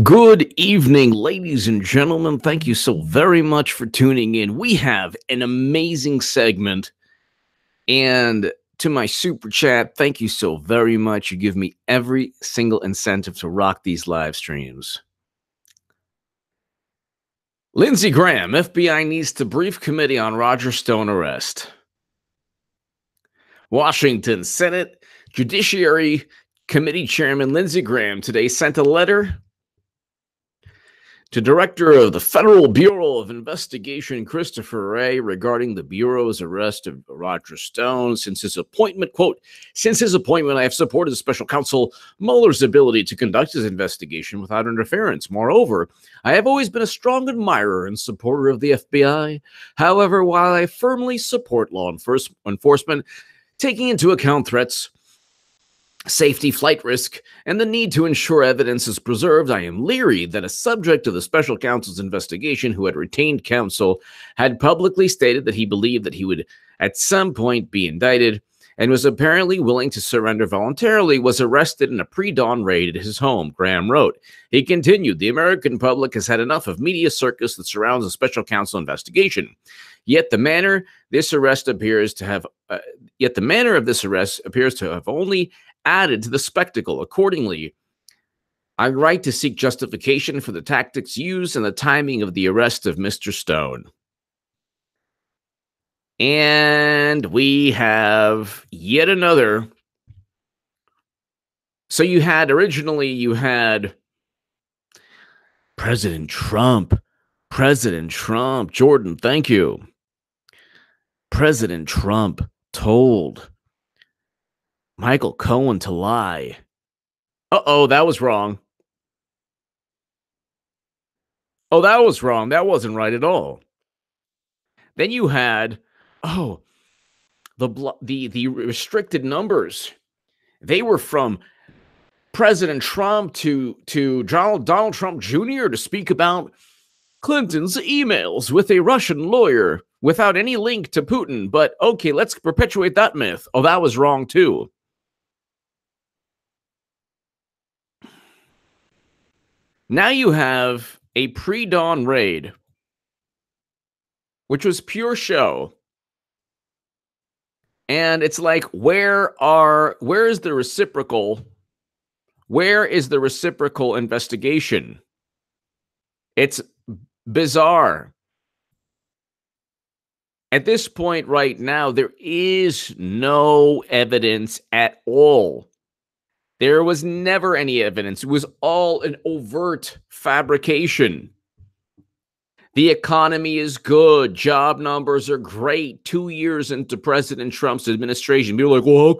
Good evening, ladies and gentlemen. Thank you so very much for tuning in. We have an amazing segment. And to my super chat, thank you so very much. You give me every single incentive to rock these live streams. Lindsey Graham, FBI needs to brief committee on Roger Stone arrest. Washington Senate Judiciary Committee Chairman Lindsey Graham today sent a letter to Director of the Federal Bureau of Investigation, Christopher Wray, regarding the Bureau's arrest of Roger Stone. Since his appointment, quote, since his appointment, I have supported the special counsel Mueller's ability to conduct his investigation without interference. Moreover, I have always been a strong admirer and supporter of the FBI. However, while I firmly support law enforcement, taking into account threats, safety, flight risk, and the need to ensure evidence is preserved, I am leery that a subject of the special counsel's investigation who had retained counsel had publicly stated that he believed that he would at some point be indicted and was apparently willing to surrender voluntarily, was arrested in a pre-dawn raid at his home, Graham wrote. He continued, the American public has had enough of media circus that surrounds a special counsel investigation. Yet the manner of this arrest appears to have only added to the spectacle. Accordingly, I write to seek justification for the tactics used and the timing of the arrest of Mr. Stone. And we have yet another. So you had President Trump. Jordan, thank you. President Trump told Michael Cohen to lie. Uh-oh, that was wrong. Oh, that was wrong. That wasn't right at all. Then you had, the restricted numbers. They were from President Trump to Donald Trump Jr. to speak about Clinton's emails with a Russian lawyer without any link to Putin. But okay, let's perpetuate that myth. Oh, that was wrong too. Now you have a pre-dawn raid, which was pure show. And it's like, where is the reciprocal? Where is the reciprocal investigation? It's bizarre. At this point right now, there is no evidence at all. There was never any evidence. It was all an overt fabrication. The economy is good. Job numbers are great. 2 years into President Trump's administration, people are like, well,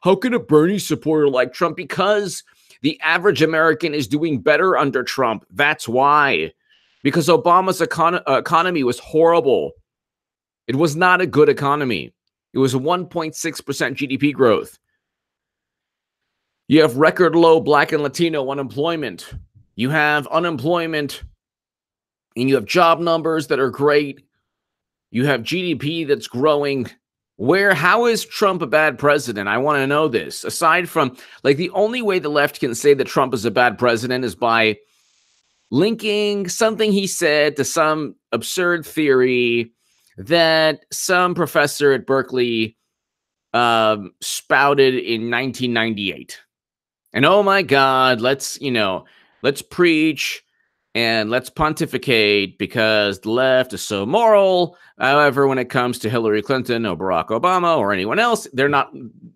how can a Bernie supporter like Trump? Because the average American is doing better under Trump. That's why. Because Obama's economy was horrible. It was not a good economy. It was a 1.6% GDP growth. You have record low Black and Latino unemployment. You have unemployment, and you have job numbers that are great. You have GDP that's growing. How is Trump a bad president? I want to know this. Aside from, the only way the left can say that Trump is a bad president is by linking something he said to some absurd theory that some professor at Berkeley spouted in 1998. And oh my God, let's preach and let's pontificate because the left is so moral. However, when it comes to Hillary Clinton or Barack Obama or anyone else, they're not,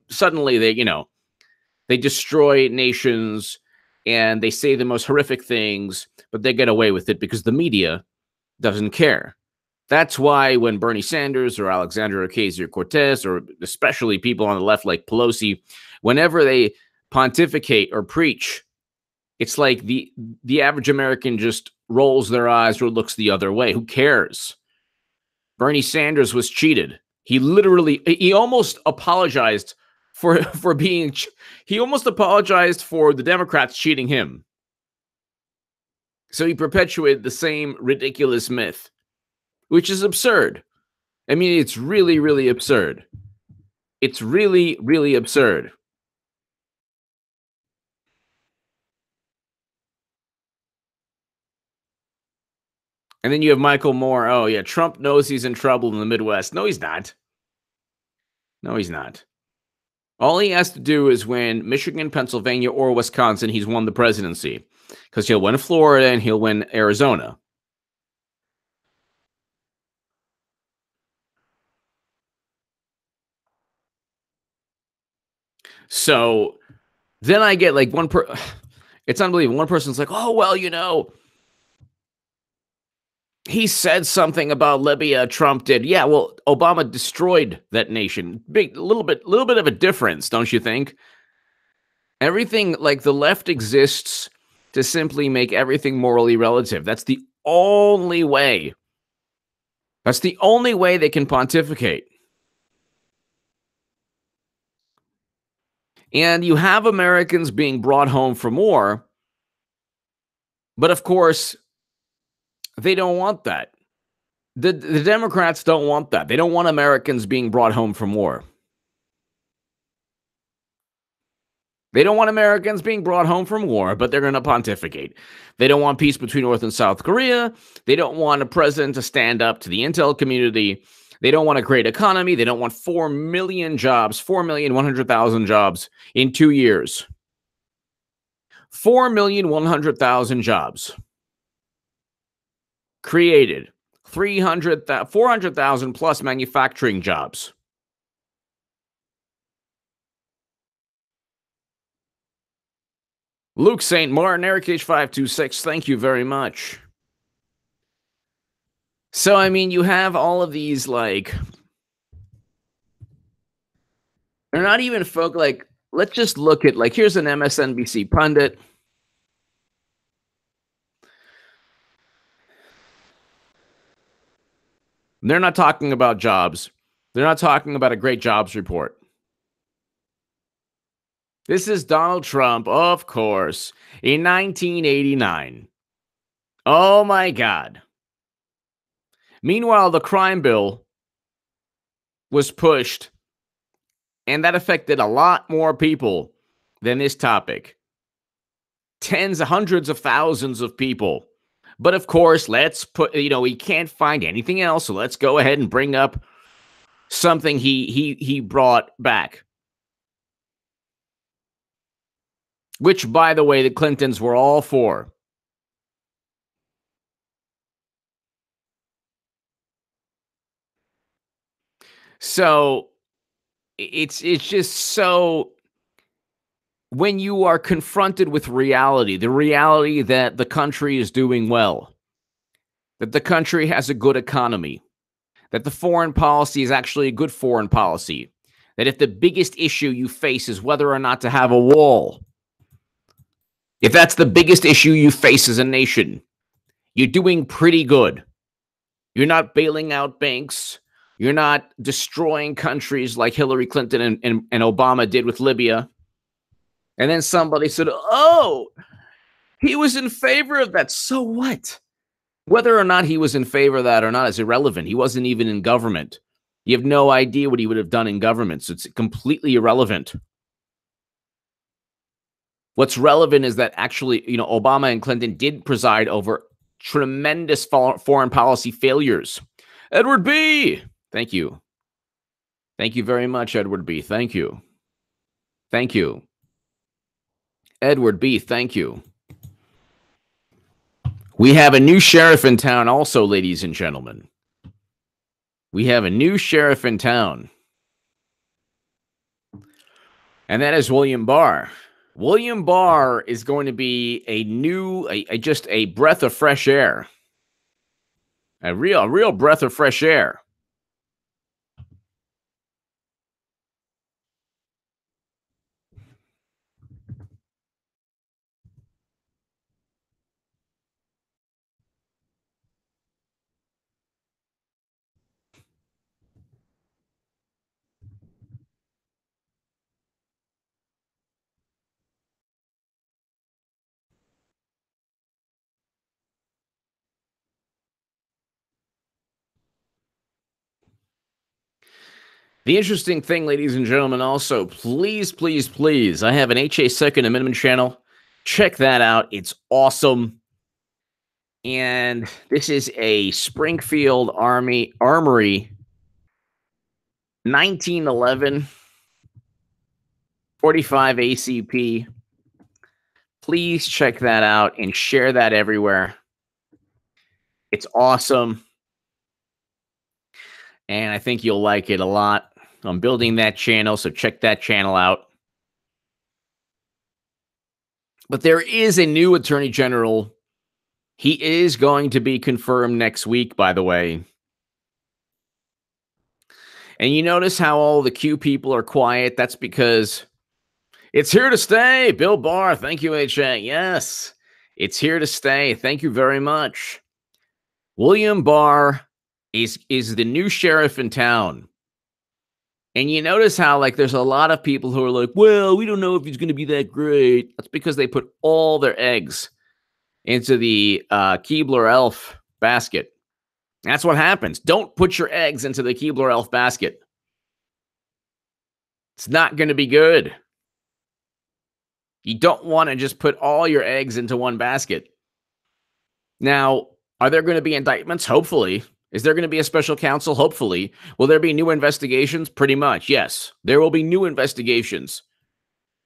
suddenly they destroy nations and they say the most horrific things, but they get away with it because the media doesn't care. That's why when Bernie Sanders or Alexandria Ocasio-Cortez, or especially people on the left like Pelosi, whenever they pontificate or preach, it's like the average American just rolls their eyes or looks the other way. Who cares? Bernie Sanders was cheated. He almost apologized he almost apologized for the Democrats cheating him. So he perpetuated the same ridiculous myth, which is absurd. I mean, it's really, really absurd. It's really, really absurd. And then you have Michael Moore. Oh, yeah, Trump knows he's in trouble in the Midwest. No, he's not. No, he's not. All he has to do is win Michigan, Pennsylvania, or Wisconsin. He's won the presidency because he'll win Florida and he'll win Arizona. So then I get like it's unbelievable. One person's like, oh, well, he said something about Libya. Trump did. Yeah, well, Obama destroyed that nation. Little bit of a difference, don't you think? Everything, like the left exists to simply make everything morally relative. That's the only way. That's the only way they can pontificate. And you have Americans being brought home from war, but of course, they don't want that. The Democrats don't want that. They don't want Americans being brought home from war. They don't want Americans being brought home from war, but they're going to pontificate. They don't want peace between North and South Korea. They don't want a president to stand up to the intel community. They don't want a great economy. They don't want 4 million jobs, 4,100,000 jobs in 2 years. 4,100,000 jobs created. 400,000 plus manufacturing jobs. Luke St. Martin, Eric H526, thank you very much. So, I mean, you have all of these, like, they're not even folk, like, let's just look at, like, here's an MSNBC pundit. They're not talking about jobs. They're not talking about a great jobs report. This is Donald Trump, of course, in 1989. Oh, my God. Meanwhile, the crime bill was pushed, and that affected a lot more people than this topic. Tens, hundreds of thousands of people. But of course, let's put, we can't find anything else, so let's go ahead and bring up something he brought back. Which, by the way, the Clintons were all for. So it's just so, when you are confronted with reality, the reality that the country is doing well, that the country has a good economy, that the foreign policy is actually a good foreign policy, that if the biggest issue you face is whether or not to have a wall, if that's the biggest issue you face as a nation, you're doing pretty good. You're not bailing out banks. You're not destroying countries like Hillary Clinton and Obama did with Libya. And then somebody said, oh, he was in favor of that. So what? Whether or not he was in favor of that or not is irrelevant. He wasn't even in government. You have no idea what he would have done in government. So it's completely irrelevant. What's relevant is that actually, Obama and Clinton did preside over tremendous foreign policy failures. Edward B., thank you. Thank you very much, Edward B. Thank you. Thank you. Edward B., thank you. We have a new sheriff in town also, ladies and gentlemen. We have a new sheriff in town. And that is William Barr. William Barr is going to be just a breath of fresh air. A real breath of fresh air. The interesting thing, ladies and gentlemen, also, please, please, please, I have an HA Second Amendment channel. Check that out. It's awesome. And this is a Springfield Armory 1911 45 ACP. Please check that out and share that everywhere. It's awesome. And I think you'll like it a lot. I'm building that channel, so check that channel out. But there is a new attorney general. He is going to be confirmed next week, by the way. And you notice how all the Q people are quiet? That's because it's here to stay. Bill Barr, thank you, HA. Yes, it's here to stay. Thank you very much. William Barr is the new sheriff in town. And you notice how, like, there's a lot of people who are like, well, we don't know if he's going to be that great. That's because they put all their eggs into the Keebler-Elf basket. That's what happens. Don't put your eggs into the Keebler-Elf basket. It's not going to be good. You don't want to just put all your eggs into one basket. Now, are there going to be indictments? Hopefully. Is there going to be a special counsel? Hopefully. Will there be new investigations? Pretty much, yes. There will be new investigations.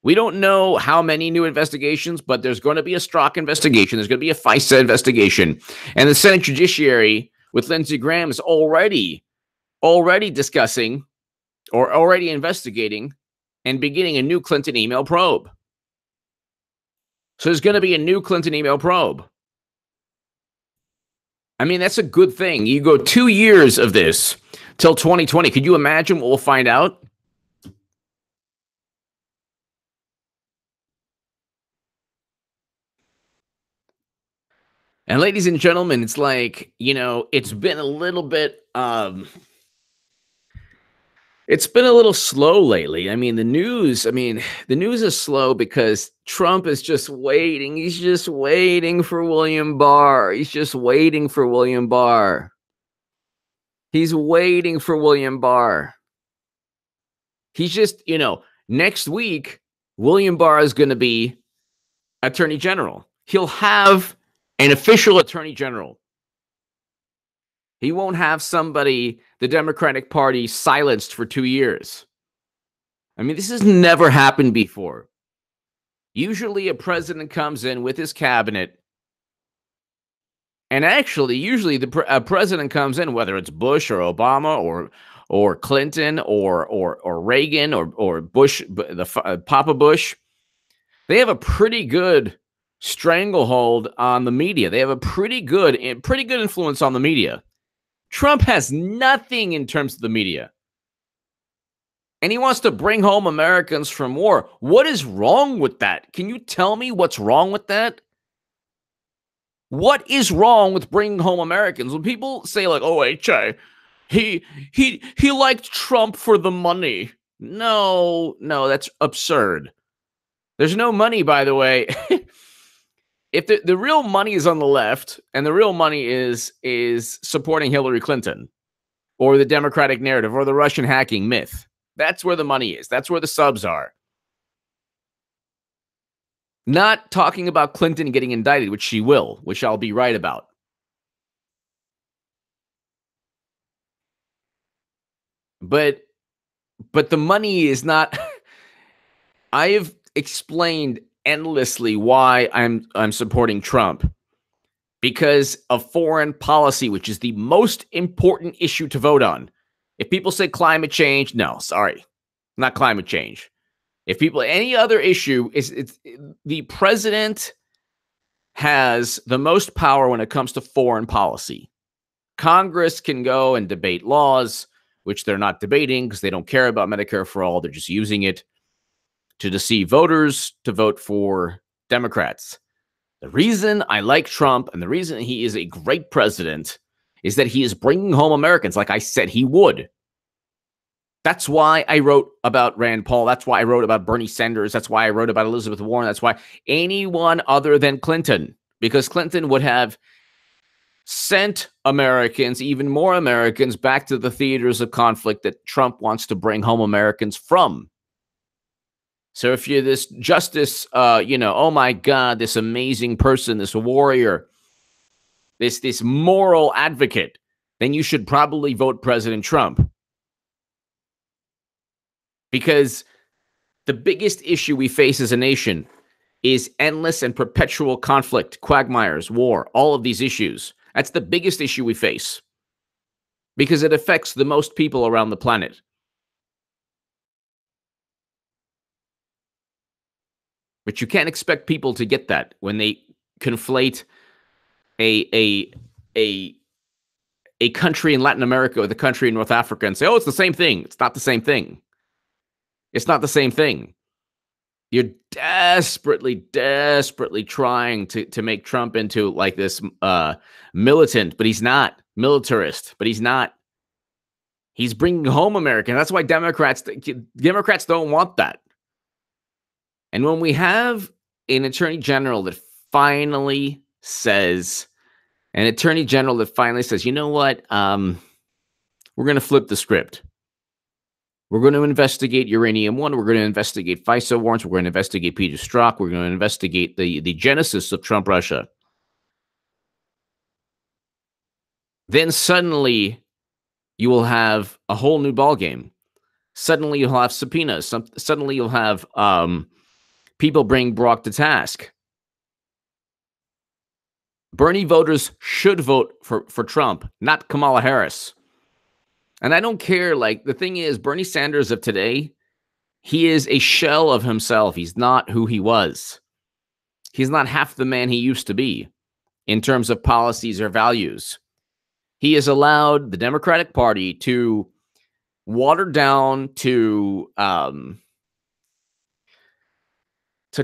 We don't know how many new investigations, but there's going to be a Strzok investigation. There's going to be a FISA investigation. And the Senate Judiciary with Lindsey Graham is already discussing or already investigating and beginning a new Clinton email probe. So there's going to be a new Clinton email probe. I mean, that's a good thing. You go 2 years of this till 2020. Could you imagine what we'll find out? And ladies and gentlemen, it's like, you know, it's been a little bit slow lately. I mean, the news is slow because Trump is just waiting. He's just waiting for William Barr. He's just waiting for William Barr. He's waiting for William Barr. He's just, you know, next week, William Barr is going to be Attorney General. He'll have an official Attorney General. He won't have somebody the Democratic Party silenced for 2 years. I mean, this has never happened before. Usually a president comes in with his cabinet, and actually, usually a president comes in, whether it's Bush or Obama or Clinton or Reagan or Bush, Papa Bush, they have a pretty good stranglehold on the media. They have a pretty good influence on the media. Trump has nothing in terms of the media. And he wants to bring home Americans from war. What is wrong with that? Can you tell me what's wrong with that? What is wrong with bringing home Americans? When people say, like, oh, HA, he liked Trump for the money. No, that's absurd. There's no money, by the way. If the real money is on the left, and the real money is supporting Hillary Clinton or the Democratic narrative or the Russian hacking myth, that's where the money is. That's where the subs are. Not talking about Clinton getting indicted, which she will, which I'll be right about. But the money is not. I have explained endlessly why I'm supporting Trump, because of foreign policy, which is the most important issue to vote on. If people say climate change, no, sorry, not climate change. If people, any other issue, the president has the most power when it comes to foreign policy. Congress can go and debate laws, which they're not debating because they don't care about Medicare for all. They're just using it to deceive voters to vote for Democrats. The reason I like Trump and the reason he is a great president is that he is bringing home Americans like I said he would. That's why I wrote about Rand Paul. That's why I wrote about Bernie Sanders. That's why I wrote about Elizabeth Warren. That's why anyone other than Clinton, because Clinton would have sent Americans, even more Americans, back to the theaters of conflict that Trump wants to bring home Americans from. So if you're this justice, oh my God, this amazing person, this warrior, this moral advocate, then you should probably vote President Trump. Because the biggest issue we face as a nation is endless and perpetual conflict, quagmires, war, all of these issues. That's the biggest issue we face because it affects the most people around the planet. But you can't expect people to get that when they conflate a country in Latin America with a country in North Africa and say, oh, it's the same thing. It's not the same thing. It's not the same thing. You're desperately trying to make Trump into like this militant, but he's not. Militarist, but he's not. He's bringing home America. That's why Democrats don't want that. And when we have an attorney general that finally says, you know what, we're going to flip the script. We're going to investigate Uranium One. We're going to investigate FISA warrants. We're going to investigate Peter Strzok. We're going to investigate the genesis of Trump Russia. Then suddenly you will have a whole new ballgame. Suddenly you'll have subpoenas. Suddenly you'll have people bring Brock to task. Bernie voters should vote for Trump, not Kamala Harris. And I don't care. Like, the thing is, Bernie Sanders of today, he is a shell of himself. He's not who he was. He's not half the man he used to be in terms of policies or values. He has allowed the Democratic Party to water down, to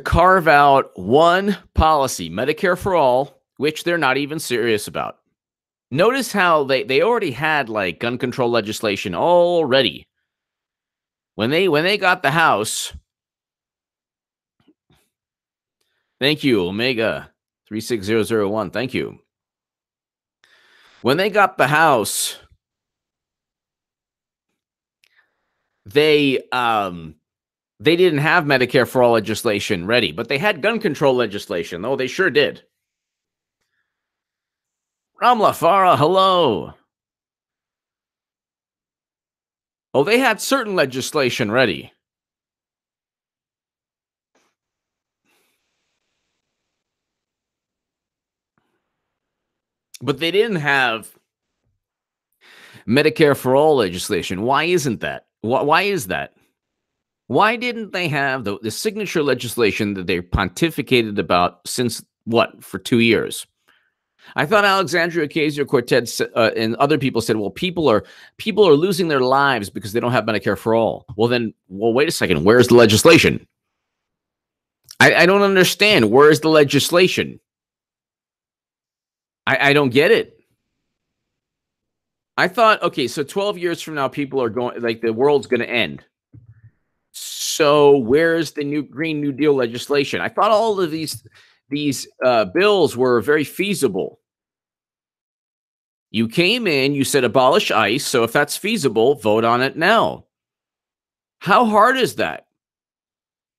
carve out one policy, Medicare for all, which they're not even serious about. Notice how they already had like gun control legislation already. When they got the House, thank you, Omega 36001, thank you. When they got the House, they didn't have Medicare for all legislation ready, but they had gun control legislation. Oh, they sure did. Ramla Farah, hello. Oh, they had certain legislation ready. But they didn't have Medicare for all legislation. Why isn't that? Why is that? Why didn't they have the signature legislation that they pontificated about since for 2 years? I thought Alexandria Ocasio-Cortez and other people said, well, people are losing their lives because they don't have Medicare for all. Well, wait a second. Where's the legislation? I don't understand. Where's the legislation? I don't get it. I thought, okay, so 12 years from now, people are going, like, the world's going to end. So where's the new Green New Deal legislation? I thought all of these bills were very feasible. You came in, you said abolish ICE. So if that's feasible, vote on it now. How hard is that?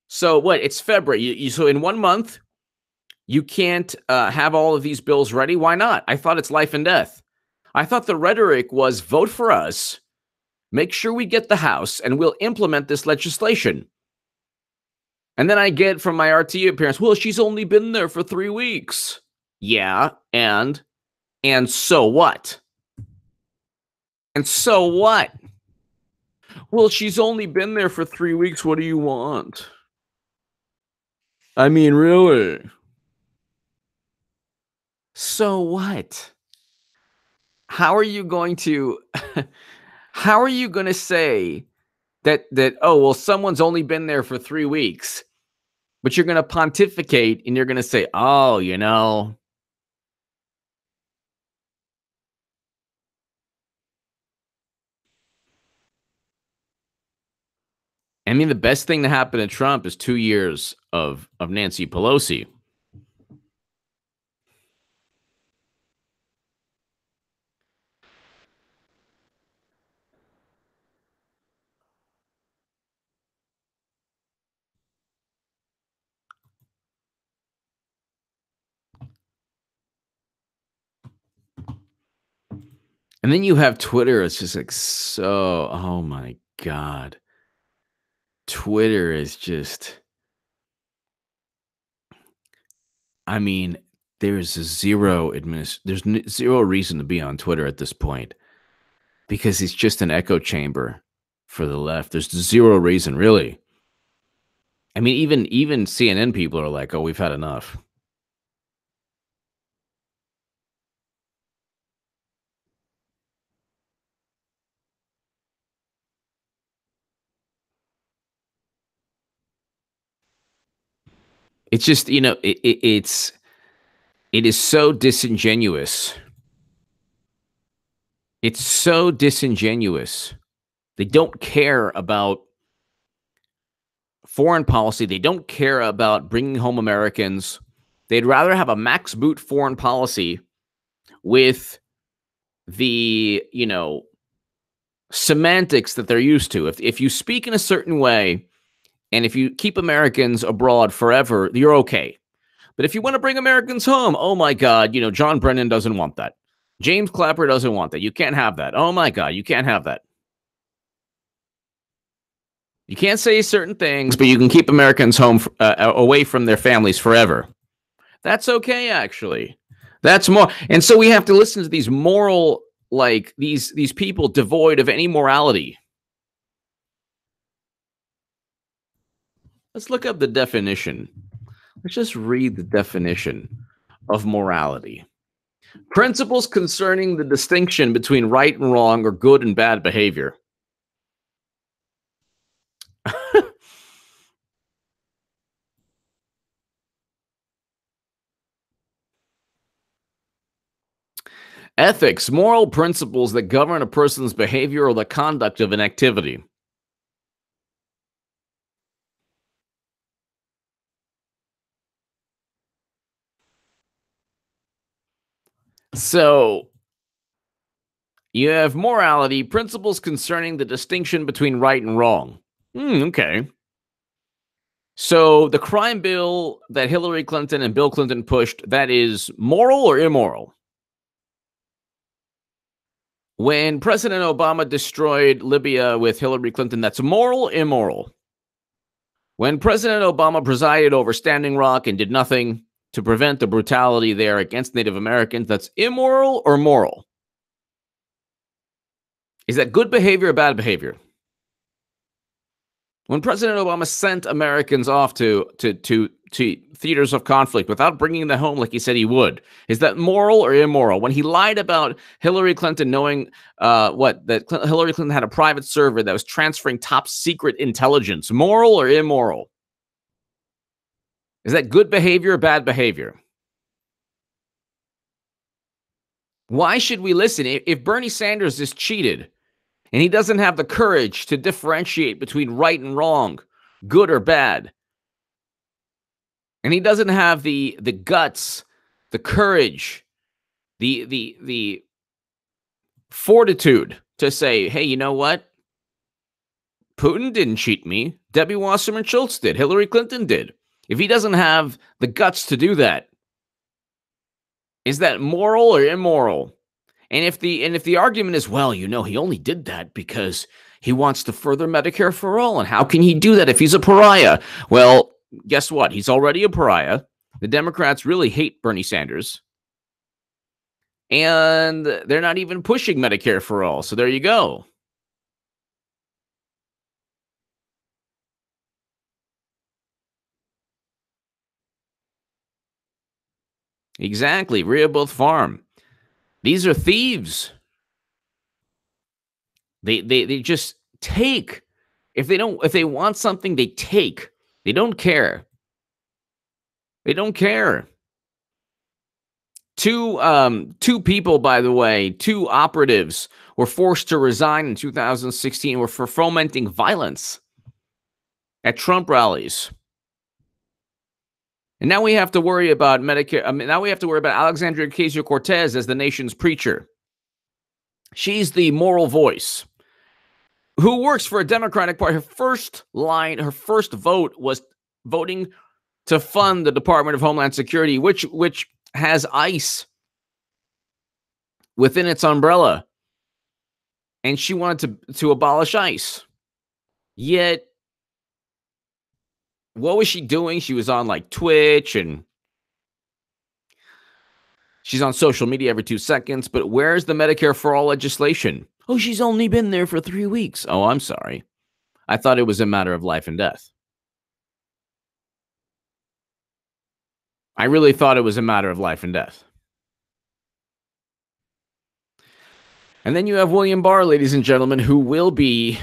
So what? It's February. So in 1 month, you can't have all of these bills ready. Why not? I thought it's life and death. I thought the rhetoric was vote for us, make sure we get the House, and we'll implement this legislation. And then I get from my RT appearance, well, she's only been there for 3 weeks. Yeah, and so what? And so what? Well, she's only been there for 3 weeks. What do you want? I mean, really? So what? How are you going to say that oh, well, someone's only been there for 3 weeks, but you're going to pontificate and you're going to say, oh, you know, I mean, the best thing to happen to Trump is 2 years of Nancy Pelosi. And then you have Twitter. It's just like so, oh my God. Twitter is just, I mean, there's zero zero reason to be on Twitter at this point because it's just an echo chamber for the left. There's zero reason, really. I mean, even CNN people are like, "Oh, we've had enough." It's just, it is so disingenuous. It's so disingenuous. They don't care about foreign policy. They don't care about bringing home Americans. They'd rather have a max boot foreign policy with the, semantics that they're used to. If you speak in a certain way and if you keep Americans abroad forever, you're okay. But if you want to bring Americans home, oh my God, John Brennan doesn't want that. James Clapper doesn't want that. You can't have that. Oh my God, you can't have that. You can't say certain things, but you can keep Americans home away from their families forever. That's okay, actually. That's more. And so we have to listen to these moral, like these people devoid of any morality. Let's look up the definition. Let's just read the definition of morality. Principles concerning the distinction between right and wrong or good and bad behavior. Ethics, moral principles that govern a person's behavior or the conduct of an activity. So you have morality, principles concerning the distinction between right and wrong. Okay. So the crime bill that Hillary Clinton and Bill Clinton pushed, that is moral or immoral? When President Obama destroyed Libya with Hillary Clinton, that's moral or immoral? When President Obama presided over Standing Rock and did nothing to prevent the brutality there against Native Americans, that's immoral or moral? Is that good behavior or bad behavior? When President Obama sent Americans off to theaters of conflict without bringing them home like he said he would, is that moral or immoral? When he lied about Hillary Clinton knowing that Hillary Clinton had a private server that was transferring top secret intelligence, moral or immoral? Is that good behavior or bad behavior? Why should we listen? If Bernie Sanders is cheated and he doesn't have the courage to differentiate between right and wrong, good or bad, and he doesn't have the guts, the courage, the fortitude to say, hey, you know what? Putin didn't cheat me. Debbie Wasserman Schultz did. Hillary Clinton did. If he doesn't have the guts to do that, is that moral or immoral? And if the argument is, well, he only did that because he wants to further Medicare for all, and how can he do that if he's a pariah? Well, guess what? He's already a pariah. The Democrats really hate Bernie Sanders, and they're not even pushing Medicare for all. So there you go. Exactly. Rehoboth Farm. These are thieves. They just take. If they want something, they take. They don't care. They don't care. Two people, by the way, two operatives were forced to resign in 2016 for fomenting violence at Trump rallies. And now we have to worry about Medicare. Now we have to worry about Alexandria Ocasio-Cortez as the nation's preacher. She's the moral voice who works for a Democratic Party. Her first vote was voting to fund the Department of Homeland Security, which has ICE within its umbrella. and she wanted to abolish ICE. Yet, what was she doing? She was on like Twitch, and she's on social media every 2 seconds. But where's the Medicare for All legislation? Oh, she's only been there for 3 weeks. Oh, I'm sorry. I thought it was a matter of life and death. I really thought it was a matter of life and death. And then you have William Barr, ladies and gentlemen, who will be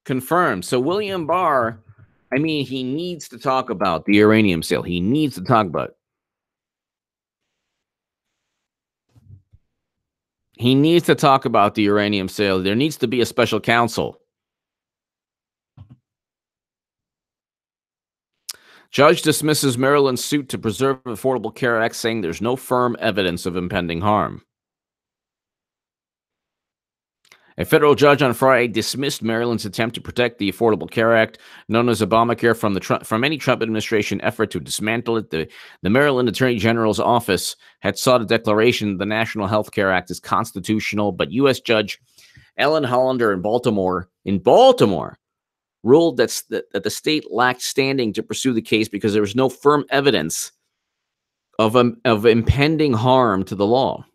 confirmed. So William Barr, I mean, he needs to talk about the uranium sale. He needs to talk about it. He needs to talk about the uranium sale. There needs to be a special counsel. Judge dismisses Maryland's suit to preserve Affordable Care Act, saying there's no firm evidence of impending harm. A federal judge on Friday dismissed Maryland's attempt to protect the Affordable Care Act, known as Obamacare, from any Trump administration effort to dismantle it. The Maryland Attorney General's office had sought a declaration the National Health Care Act is constitutional, but U.S. Judge Ellen Hollander in Baltimore ruled that the state lacked standing to pursue the case because there was no firm evidence of impending harm to the law.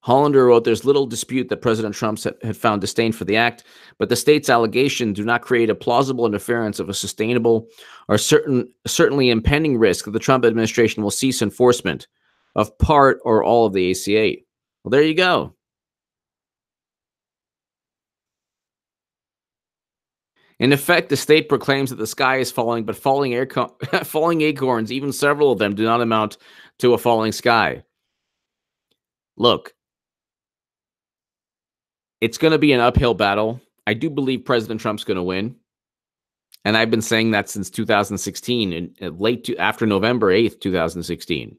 Hollander wrote, "There's little dispute that President Trump had found disdain for the act, but the state's allegations do not create a plausible interference of a sustainable or certainly impending risk that the Trump administration will cease enforcement of part or all of the ACA." Well, there you go. In effect, the state proclaims that the sky is falling, but falling acorns, even several of them, do not amount to a falling sky. Look, it's going to be an uphill battle. I do believe President Trump's going to win. And I've been saying that since 2016, after November 8th, 2016.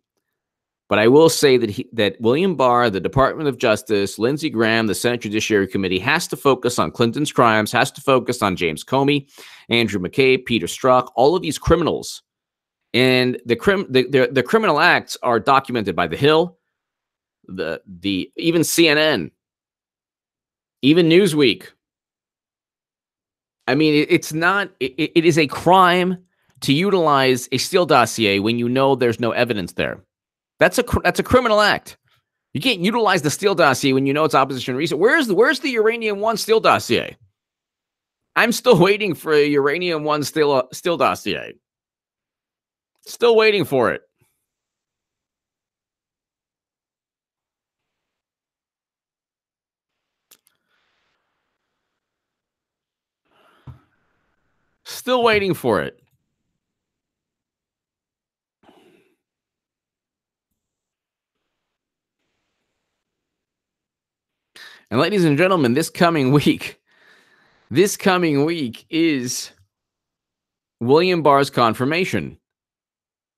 But I will say that William Barr, the Department of Justice, Lindsey Graham, the Senate Judiciary Committee has to focus on Clinton's crimes, has to focus on James Comey, Andrew McCabe, Peter Strzok, all of these criminals. And the criminal acts are documented by The Hill, even CNN, even Newsweek. I mean, it is a crime to utilize a Steele dossier when you know there's no evidence there. That's a criminal act. You can't utilize the Steele dossier when you know it's opposition research. Where's the Uranium One Steele dossier? I'm still waiting for a Uranium One Steele dossier. Still waiting for it. Still waiting for it. And ladies and gentlemen, this coming week is William Barr's confirmation.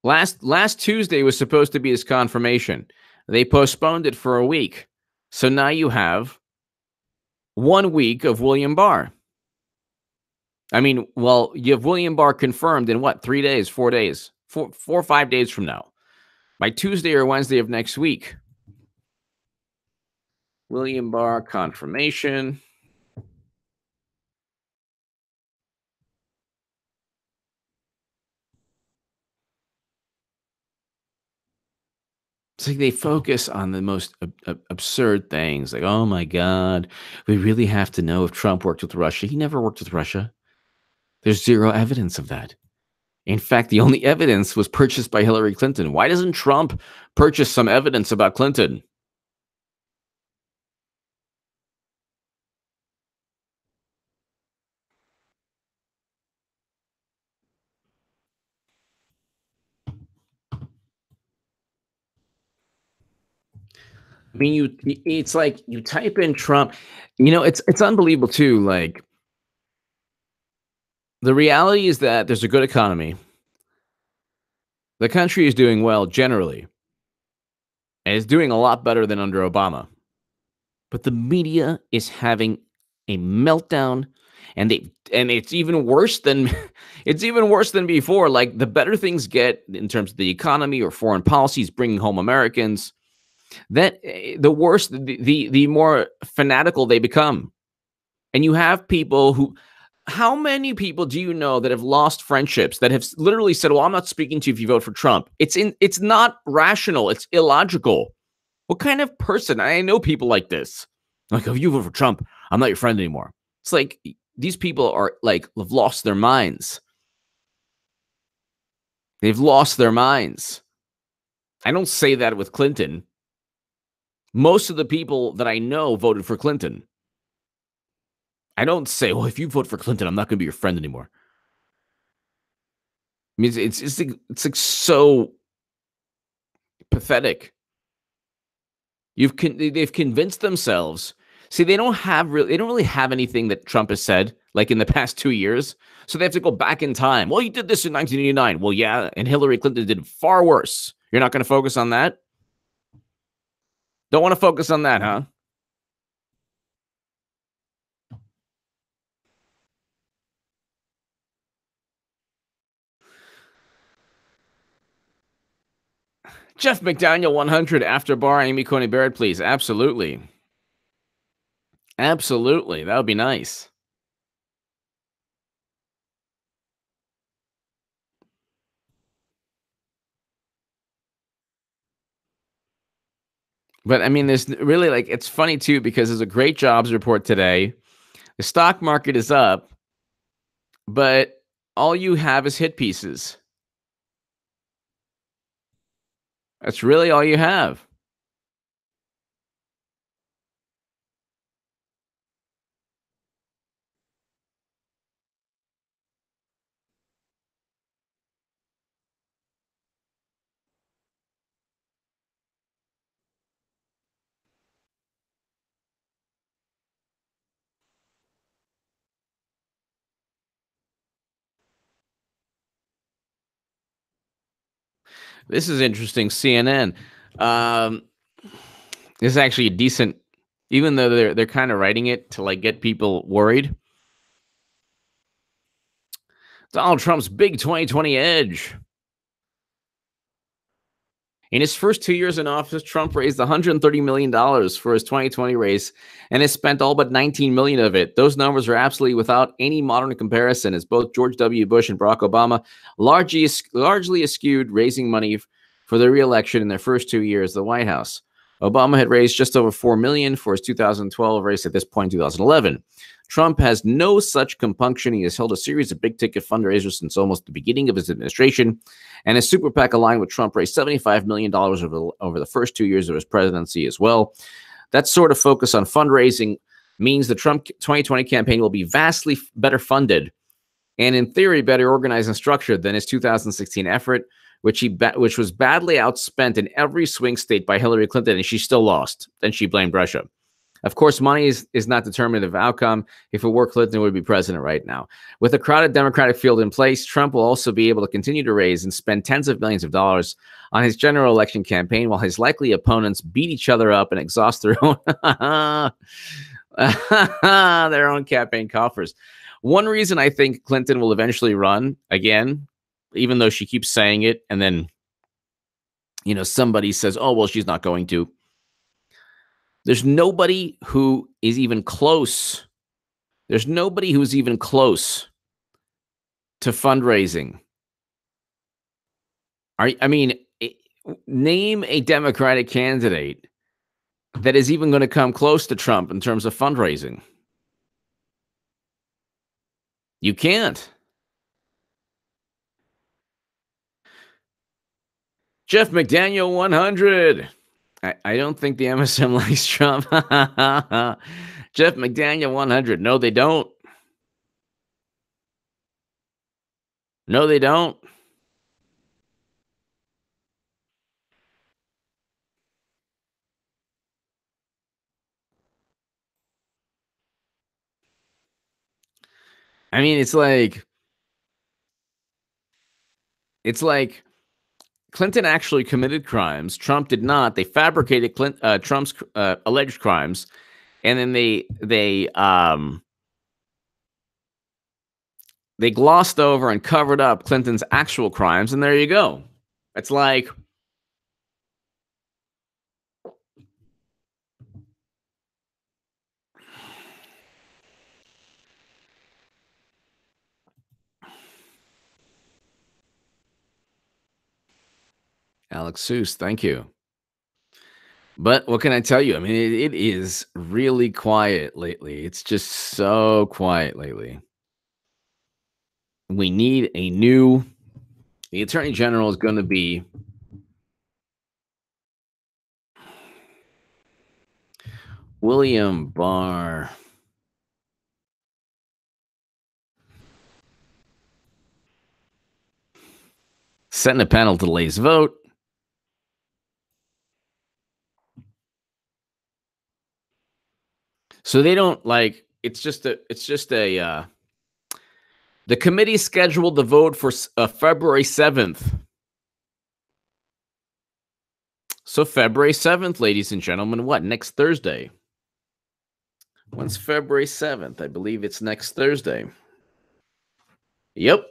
Last Tuesday was supposed to be his confirmation. They postponed it for a week. So now you have 1 week of William Barr. I mean, well, you have William Barr confirmed in what, 3 days, 4 days, 4 or 5 days from now. By Tuesday or Wednesday of next week. William Barr confirmation. It's like they focus on the most absurd things. Like, oh my God, we really have to know if Trump worked with Russia. He never worked with Russia. There's zero evidence of that. In fact, the only evidence was purchased by Hillary Clinton. Why doesn't Trump purchase some evidence about Clinton? I mean, it's like you type in Trump, it's unbelievable too. Like, the reality is that there's a good economy. The country is doing well generally. And it's doing a lot better than under Obama. But the media is having a meltdown, and it's even worse than before. Like, the better things get in terms of the economy or foreign policies, bringing home Americans, Then the worse, the more fanatical they become. And you have people who, how many people do you know that have lost friendships, that have literally said, well, I'm not speaking to you if you vote for Trump? It's not rational. It's illogical. What kind of person? I know people like this. Like, if you vote for Trump, I'm not your friend anymore. It's like, these people are like, have lost their minds. They've lost their minds. I don't say that with Clinton. Most of the people that I know voted for Clinton. I don't say, well, if you vote for Clinton, I'm not going to be your friend anymore. I mean, it's like so pathetic. They've convinced themselves. See, they don't really have anything that Trump has said, like in the past 2 years. So they have to go back in time. Well, you did this in 1989. Well, yeah, and Hillary Clinton did far worse. You're not going to focus on that? Don't want to focus on that, huh? Jeff McDaniel 100 after Barr, Amy Coney Barrett, please. Absolutely. Absolutely. That would be nice. But I mean, there's really, like, it's funny too, because there's a great jobs report today. The stock market is up, but all you have is hit pieces. That's really all you have. This is interesting. CNN. This is actually a decent, even though they're kind of writing it to like get people worried. Donald Trump's big 2020 edge. In his first 2 years in office, Trump raised $130 million for his 2020 race and has spent all but $19 million of it. Those numbers are absolutely without any modern comparison, as both George W. Bush and Barack Obama largely eschewed raising money for their reelection in their first 2 years of the White House. Obama had raised just over $4 million for his 2012 race at this point in 2011. Trump has no such compunction. He has held a series of big-ticket fundraisers since almost the beginning of his administration, and his super PAC aligned with Trump raised $75 million over the first 2 years of his presidency as well. That sort of focus on fundraising means the Trump 2020 campaign will be vastly better funded and, in theory, better organized and structured than his 2016 effort, which was badly outspent in every swing state by Hillary Clinton, and she still lost. Then she blamed Russia. Of course, money is not determinative of outcome. If it were, Clinton would be president right now. With a crowded Democratic field in place, Trump will also be able to continue to raise and spend tens of millions of dollars on his general election campaign, while his likely opponents beat each other up and exhaust their own their own campaign coffers. One reason I think Clinton will eventually run again, even though she keeps saying it, and then, somebody says, oh, well, she's not going to. There's nobody who is even close. There's nobody who's even close to fundraising. Name a Democratic candidate that is even going to come close to Trump in terms of fundraising. You can't. Jeff McDaniel 100. I don't think the MSM likes Trump. Jeff McDaniel 100. No, they don't. No, they don't. I mean, it's like Clinton actually committed crimes. Trump did not. They fabricated Trump's alleged crimes, and then they glossed over and covered up Clinton's actual crimes, and there you go. It's like, Alex Seuss, thank you. But what can I tell you? I mean, it is really quiet lately. It's just so quiet lately. We need the Attorney General is going to be William Barr. Senate panel delays vote. So they don't it's just a the committee scheduled the vote for February 7th. So February 7th, ladies and gentlemen, what? Next Thursday. When's February 7th? I believe it's next Thursday. Yep.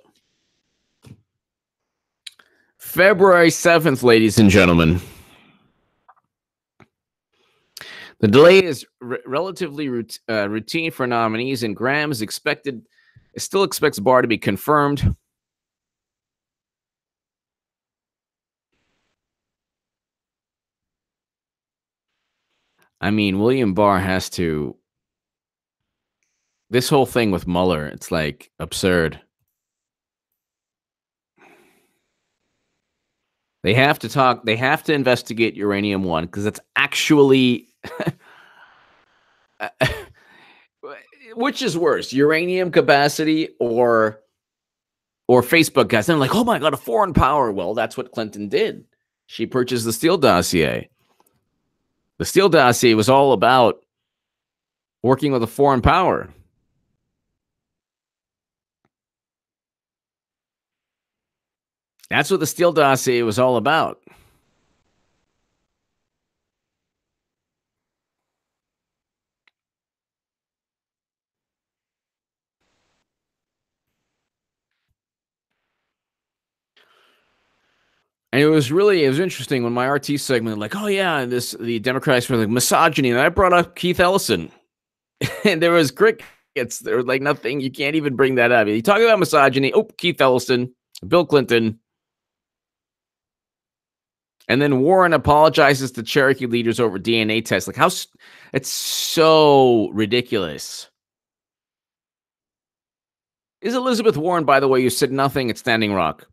February 7th, ladies and gentlemen. The delay is relatively routine for nominees, and Graham still expects Barr to be confirmed. I mean, William Barr has to. This whole thing with Mueller, it's like absurd. They have to investigate Uranium One because it's actually. Which is worse, uranium capacity or Facebook guys? And I'm like, oh my God, a foreign power. Well, that's what Clinton did. She purchased the Steele dossier. The Steele dossier was all about working with a foreign power. That's what the Steele dossier was all about. And it was interesting when my RT segment, like, oh yeah, the Democrats were like misogyny, and I brought up Keith Ellison, and there was crickets. There was like nothing. You can't even bring that up. You talk about misogyny. Oh, Keith Ellison, Bill Clinton, and then Warren apologizes to Cherokee leaders over DNA tests. Like it's so ridiculous. Is Elizabeth Warren, by the way, you said nothing at Standing Rock?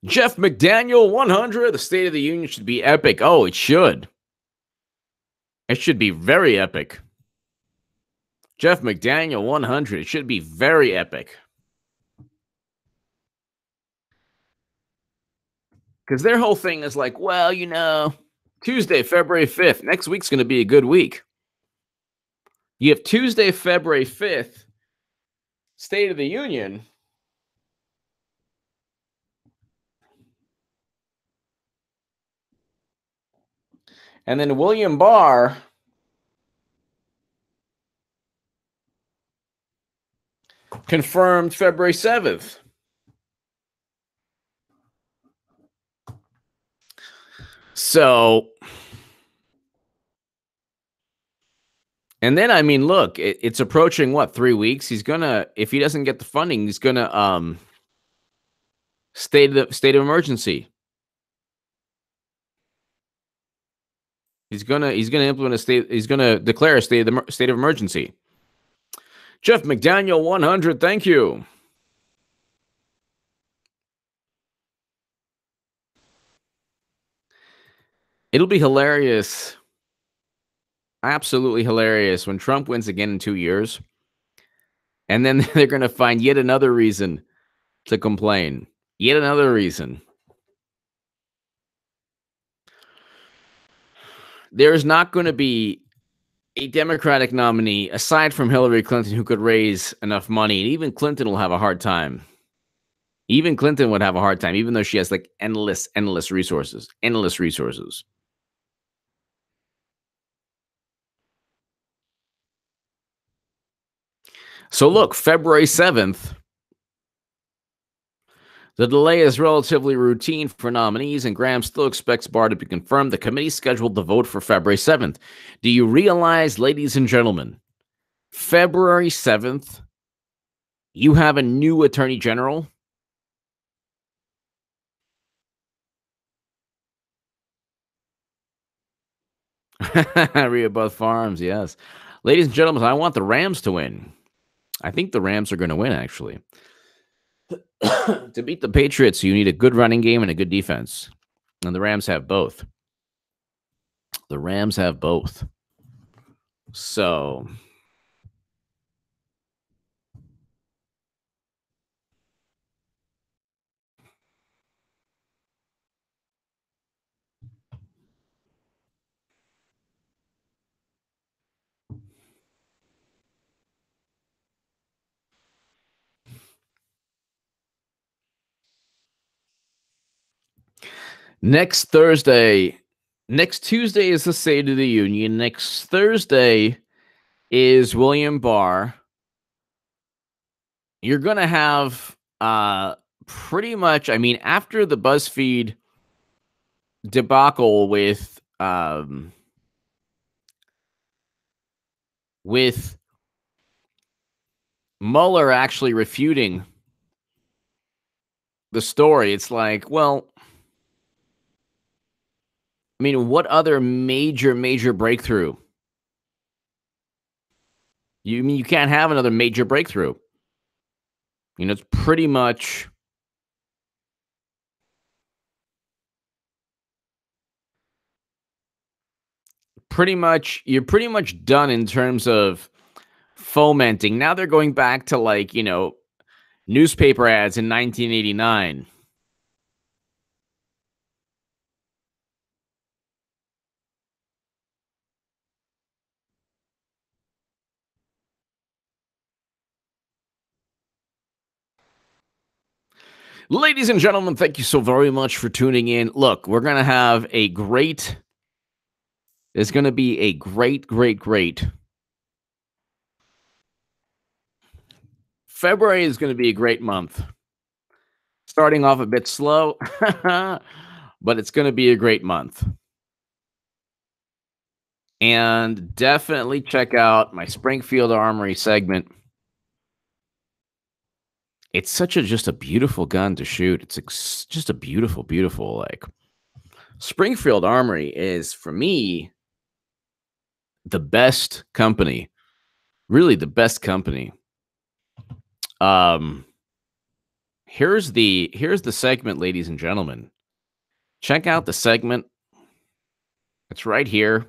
Jeff McDaniel, 100. The State of the Union should be epic. Oh, it should. It should be very epic. Jeff McDaniel, 100. It should be very epic. Because their whole thing is like, well, Tuesday, February 5th. Next week's going to be a good week. You have Tuesday, February 5th, State of the Union. And then William Barr confirmed February 7th. So, and then, I mean, look, it's approaching, 3 weeks? He's going to, if he doesn't get the funding, he's going to state of emergency. He's gonna implement he's gonna declare a state of emergency. Jeff McDaniel, 100. Thank you. It'll be hilarious. Absolutely hilarious when Trump wins again in 2 years. And then they're going to find yet another reason to complain. Yet another reason. There is not going to be a Democratic nominee, aside from Hillary Clinton, who could raise enough money. And even Clinton will have a hard time. Even Clinton would have a hard time, even though she has like endless resources. Endless resources. So look, February 7th. The delay is relatively routine for nominees, and Graham still expects Barr to be confirmed. The committee scheduled the vote for February 7th. Do you realize, ladies and gentlemen, February 7th, you have a new attorney general? Rehoboth Farms, yes. Ladies and gentlemen, I want the Rams to win. I think the Rams are going to win, actually. To beat the Patriots, you need a good running game and a good defense. And the Rams have both. The Rams have both. So next Tuesday is the State of the Union. Next Thursday is William Barr. You're going to have pretty much, I mean, after the BuzzFeed debacle with Mueller actually refuting the story, it's like, well, I mean, what other major breakthrough? You can't have another major breakthrough. It's pretty much you're pretty much done in terms of fomenting. Now they're going back to newspaper ads in 1989. Ladies and gentlemen, thank you so very much for tuning in. Look, we're going to have there's going to be a great February is going to be a great month. Starting off a bit slow, but it's going to be a great month. And definitely check out my Springfield Armory segment. It's just a beautiful gun to shoot. It's just a beautiful, Springfield Armory is, for me, the best company. Really the best company. Here's the segment, ladies and gentlemen. Check out the segment. It's right here.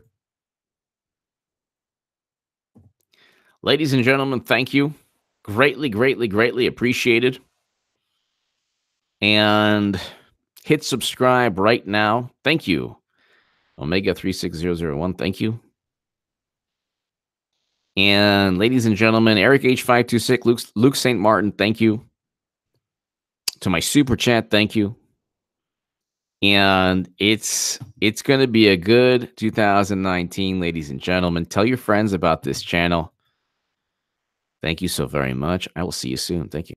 Ladies and gentlemen, thank you. Greatly appreciated. And hit subscribe right now. Thank you. Omega 36001, thank you. And ladies and gentlemen, Eric H526, Luke St. Martin, thank you. To my super chat, thank you. And it's going to be a good 2019, ladies and gentlemen. Tell your friends about this channel. Thank you so very much. I will see you soon. Thank you.